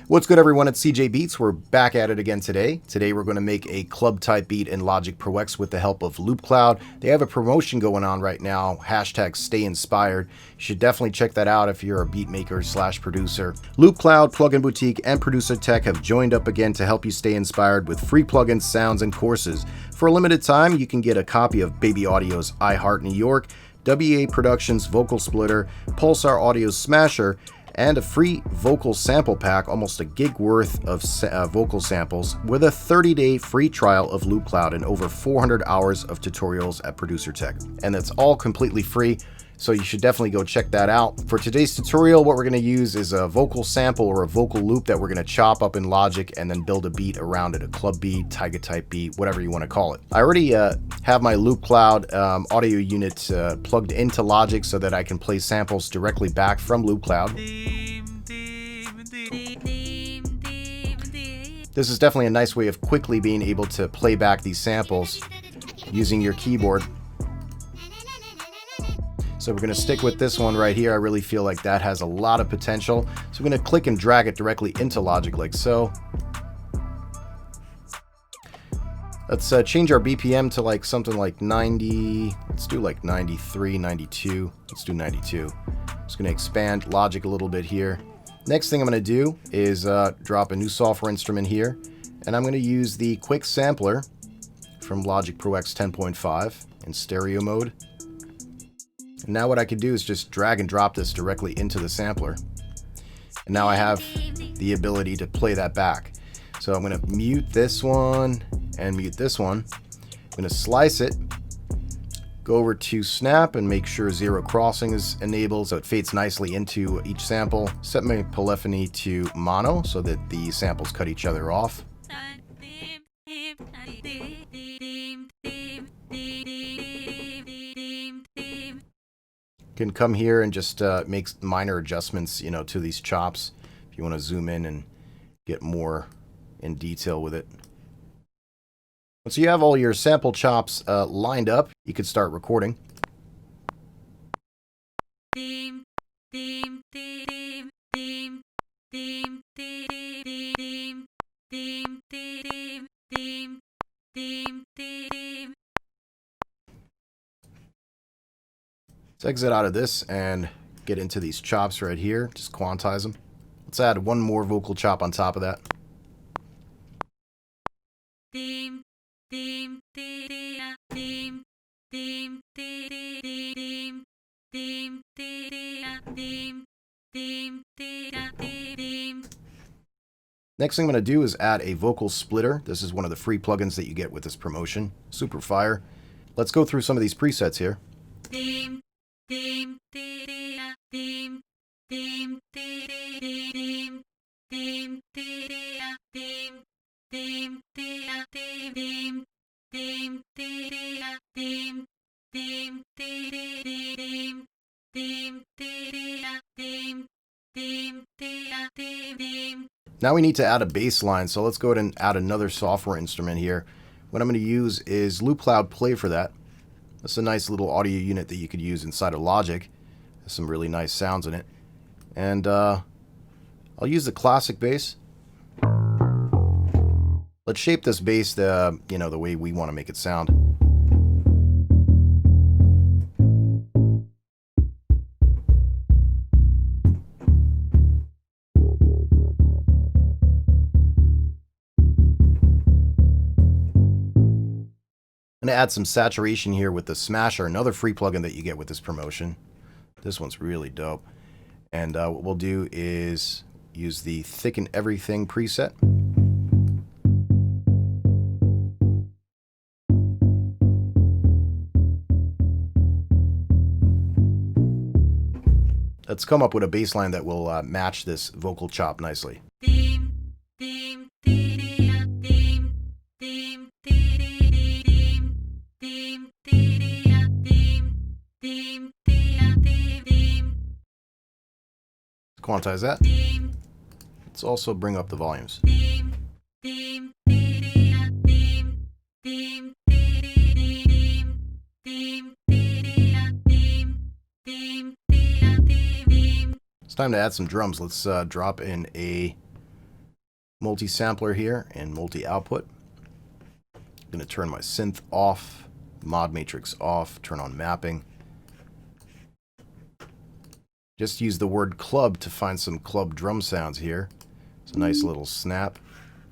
What's good, everyone? It's cjbeatz. We're back at it again today. Today we're going to make a club type beat in Logic Pro X with the help of LoopCloud. They have a promotion going on right now, hashtag Stay Inspired. You should definitely check that out if you're a beat maker / producer. LoopCloud, Plugin Boutique, and Producer Tech have joined up again to help you stay inspired with free plugins, sounds, and courses. For a limited time, you can get a copy of Baby Audio's I Heart New York, WA Productions Vocal Splitter, Pulsar Audio's Smasher, and a free vocal sample pack, almost a gig worth of vocal samples, with a 30-day free trial of LoopCloud and over 400 hours of tutorials at Producer Tech. And that's all completely free, so you should definitely go check that out. For today's tutorial, what we're going to use is a vocal sample or a vocal loop that we're going to chop up in Logic and then build a beat around it, a club beat, Tyga type beat, whatever you want to call it. I already have my LoopCloud audio unit plugged into Logic so that I can play samples directly back from LoopCloud. This is definitely a nice way of quickly being able to play back these samples using your keyboard. So we're going to stick with this one right here. I really feel like that has a lot of potential. So we're going to click and drag it directly into Logic like so. Let's change our BPM to like something like 90. Let's do like 93, 92. Let's do 92. Just going to expand Logic a little bit here. Next thing I'm going to do is drop a new software instrument here. And I'm going to use the Quick Sampler from Logic Pro X 10.5 in stereo mode. And now what I can do is just drag and drop this directly into the sampler. And now I have the ability to play that back. So I'm going to mute this one and mute this one. I'm going to slice it, go over to snap and make sure zero crossing is enabled so it fades nicely into each sample. Set my polyphony to mono so that the samples cut each other off. Can come here and just make minor adjustments, to these chops if you want to zoom in and get more in detail with it. Once you have all your sample chops lined up, you can start recording. Let's exit out of this and get into these chops right here. Just quantize them. Let's add one more vocal chop on top of that. Next thing I'm going to do is add a vocal splitter. This is one of the free plugins that you get with this promotion. Super fire. Let's go through some of these presets here. Now we need to add a bass line, so let's go ahead and add another software instrument here. What I'm going to use is LoopCloud Play for that. That's a nice little audio unit that you could use inside of Logic. Has some really nice sounds in it. And I'll use the classic bass. Let's shape this bass the way we want to make it sound. I'm going to add some saturation here with the Smasher, another free plugin that you get with this promotion. This one's really dope. And what we'll do is use the Thicken Everything preset. Let's come up with a bass line that will match this vocal chop nicely. Quantize that. Let's also bring up the volumes. It's time to add some drums. Let's drop in a multi-sampler here and multi-output. I'm going to turn my synth off, mod matrix off, turn on mapping. Just use the word club to find some club drum sounds here. It's a nice little snap.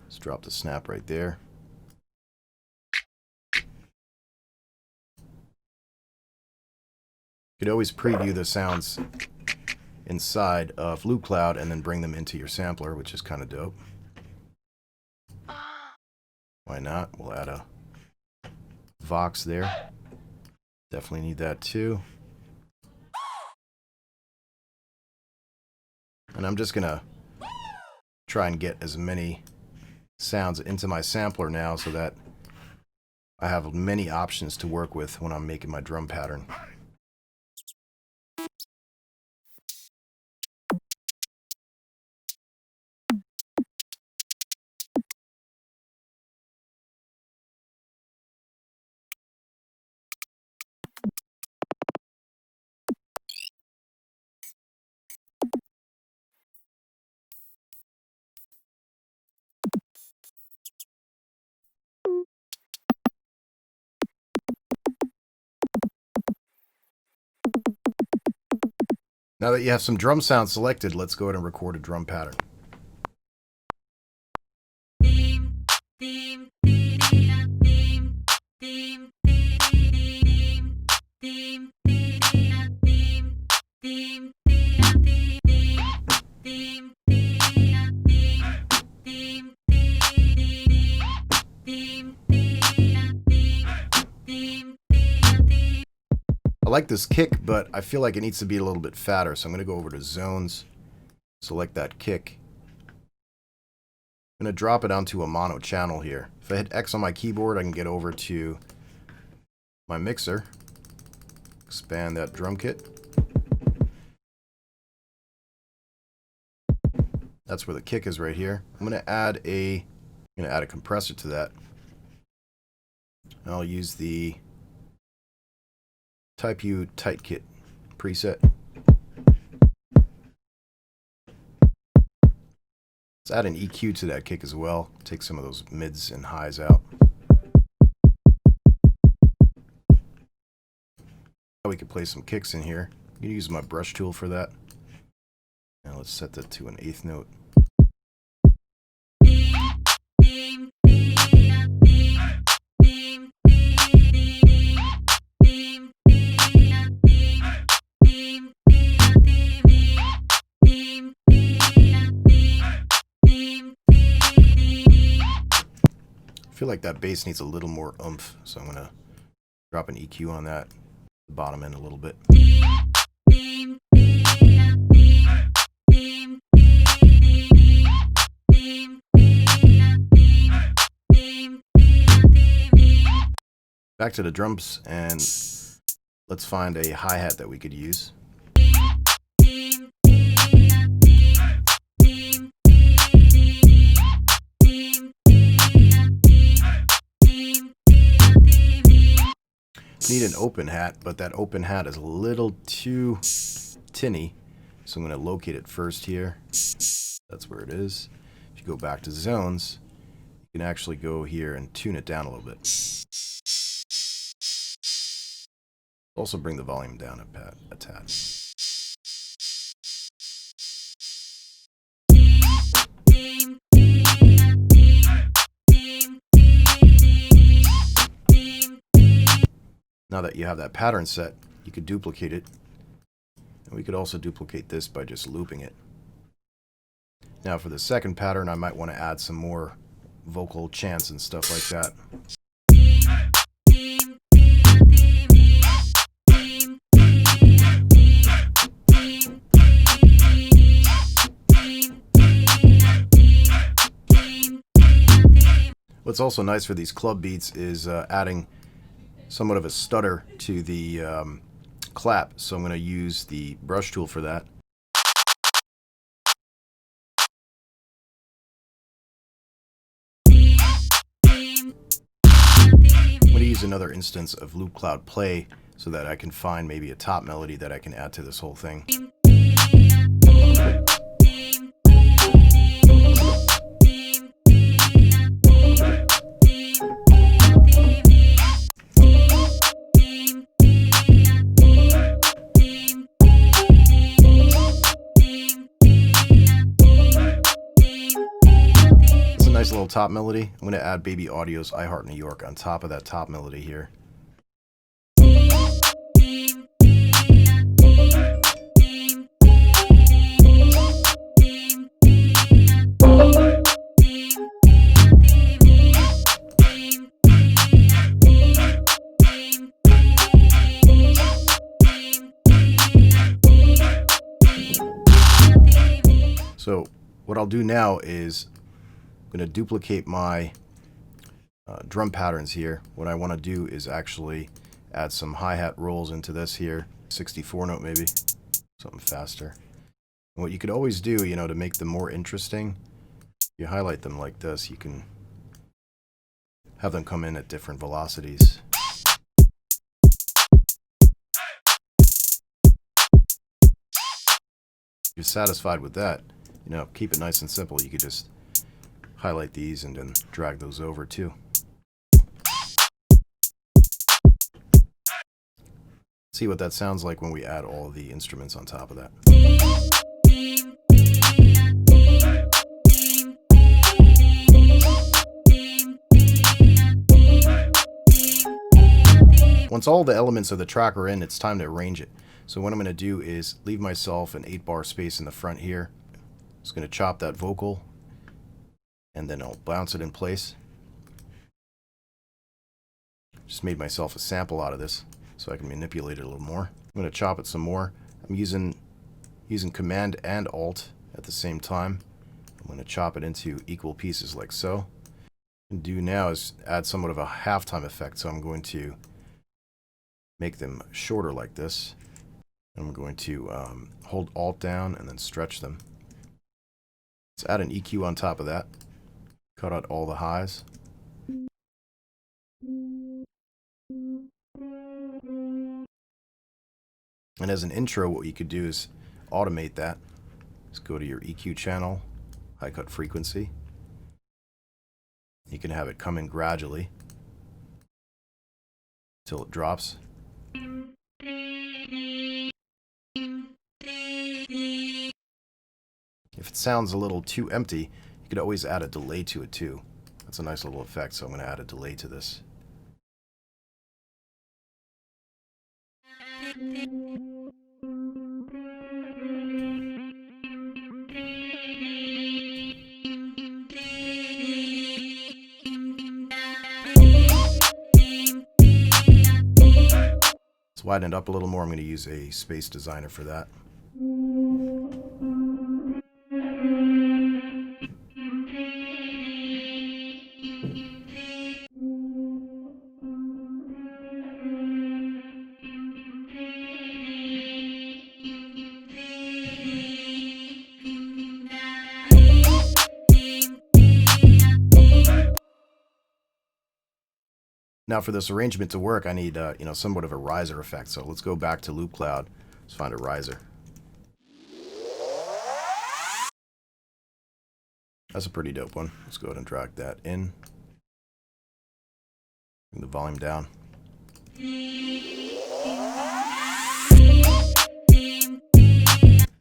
Let's drop the snap right there. You could always preview the sounds inside of Loop Cloud and then bring them into your sampler, which is kind of dope. Why not? We'll add a Vox there. Definitely need that too. And I'm just gonna try and get as many sounds into my sampler now so that I have many options to work with when I'm making my drum pattern. Now that you have some drum sounds selected, let's go ahead and record a drum pattern. I like this kick, but I feel like it needs to be a little bit fatter, so I'm going to go over to Zones, select that kick. I'm going to drop it onto a mono channel here. If I hit X on my keyboard, I can get over to my mixer, expand that drum kit. That's where the kick is right here. I'm going to add a compressor to that. And I'll use the Type U Tight Kit preset. Let's add an EQ to that kick as well. Take some of those mids and highs out. We could play some kicks in here. I'm gonna use my brush tool for that. Now let's set that to an 1/8 note. I feel like that bass needs a little more oomph, so I'm going to drop an EQ on that, the bottom end a little bit. Back to the drums, and let's find a hi-hat that we could use. Need an open hat, but that open hat is a little too tinny, so I'm going to locate it first here. That's where it is. If you go back to Zones, you can actually go here and tune it down a little bit. Also bring the volume down a tad. Now that you have that pattern set, you could duplicate it. And we could also duplicate this by just looping it. Now for the second pattern, I might want to add some more vocal chants and stuff like that. What's also nice for these club beats is adding somewhat of a stutter to the clap, so I'm going to use the brush tool for that. I'm going to use another instance of Loop Cloud Play so that I can find maybe a top melody that I can add to this whole thing. nice little top melody. I'm going to add Baby Audio's I Heart New York on top of that top melody here. So what I'll do now is I'm going to duplicate my drum patterns here. What I want to do is actually add some hi-hat rolls into this here, 64 note maybe, something faster. And what you could always do, you know, to make them more interesting, you highlight them like this, you can have them come in at different velocities. If you're satisfied with that, you know, keep it nice and simple. You could just highlight these and then drag those over too. See what that sounds like when we add all of the instruments on top of that. Once all the elements of the track are in, it's time to arrange it. So what I'm going to do is leave myself an 8-bar space in the front here. Just going to chop that vocal and then I'll bounce it in place. Just made myself a sample out of this so I can manipulate it a little more. I'm going to chop it some more. I'm using Command and Alt at the same time. I'm going to chop it into equal pieces like so. What I'm going to do now is add somewhat of a halftime effect. So I'm going to make them shorter like this. I'm going to hold Alt down and then stretch them. Let's add an EQ on top of that. Cut out all the highs. And as an intro, what you could do is automate that. Just go to your EQ channel, high cut frequency. You can have it come in gradually till it drops. If it sounds a little too empty, you could always add a delay to it too. That's a nice little effect, so I'm going to add a delay to this. Let's widen it up a little more. I'm going to use a space designer for that. Now for this arrangement to work, I need you know, somewhat of a riser effect. So let's go back to Loop Cloud. Let's find a riser. That's a pretty dope one. Let's go ahead and drag that in. Bring the volume down.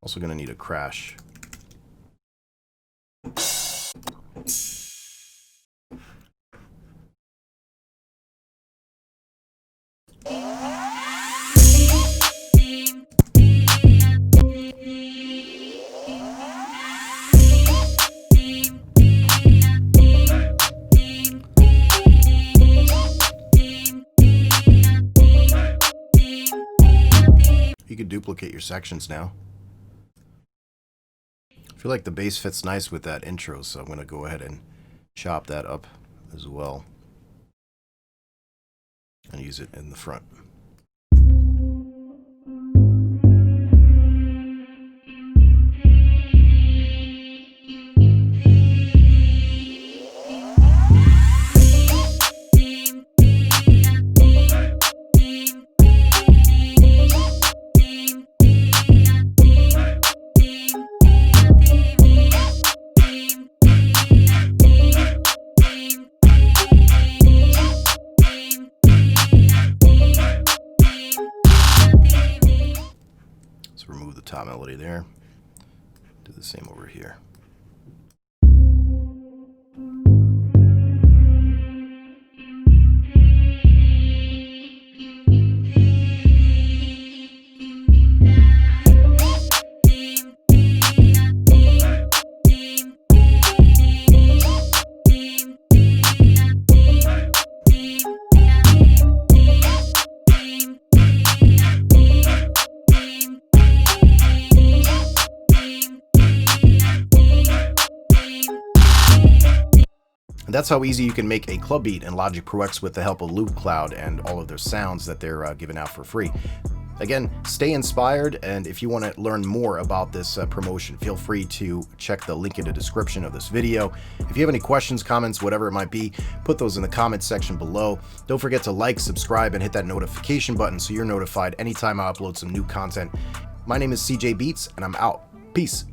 Also going to need a crash. You can duplicate your sections now. I feel like the bass fits nice with that intro, so I'm going to go ahead and chop that up as well and use it in the front. Remove the top melody there. Do the same over here. And that's how easy you can make a club beat in Logic Pro X with the help of Loop Cloud and all of their sounds that they're giving out for free. Again, stay inspired, and if you want to learn more about this promotion, feel free to check the link in the description of this video. If you have any questions, comments, whatever it might be, put those in the comments section below. Don't forget to like, subscribe, and hit that notification button so you're notified anytime I upload some new content. My name is CJ Beatz, and I'm out. Peace.